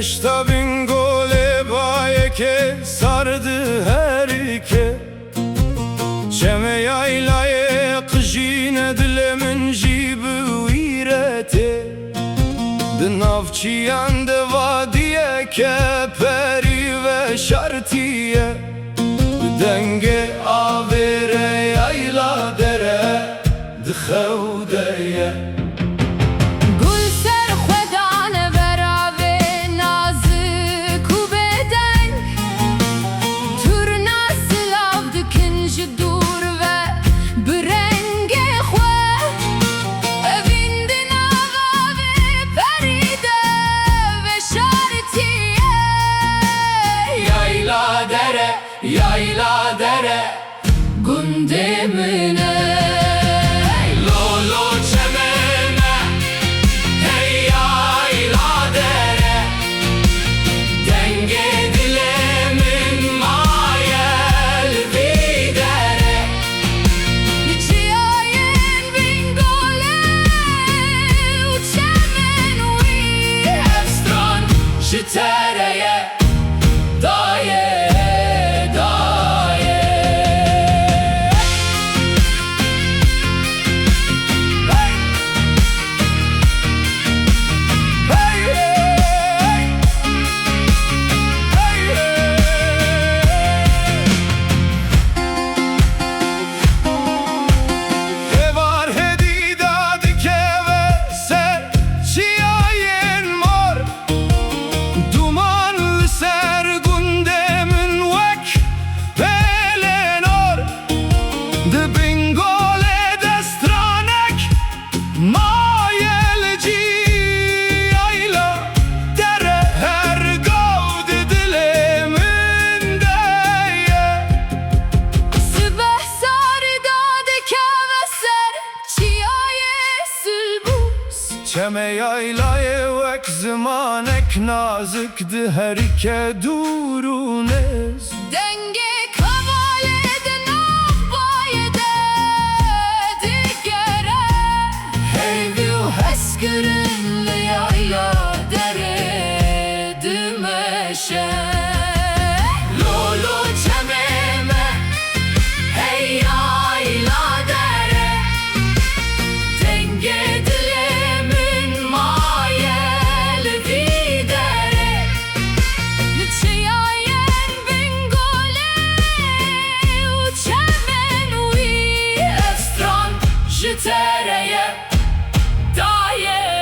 Heşta bin gole bayeke sardı herike Çeme yaylaye kıjine dilemin jibu irete Dinavçiyan de vadiye keperi ve şartiye Denge avere yayla dere dixevdeye Yayla dere gündemine Lolo çemene Hey yayla dere Denge dilemin mayel videre Niçiyayen bingole Uçemen ui Efstran jitereye Daye Çeme yaylaye vek zamanek nazikdi her iki durunez Denge kavalede nahbayede digere Heyviu Eskırınlı yayla dere dümeşe Lolo çememe Hey yayla dere Denge dilemin mayel videre Niçiyayen bingole Uçemen ui Efstran jitereye Daye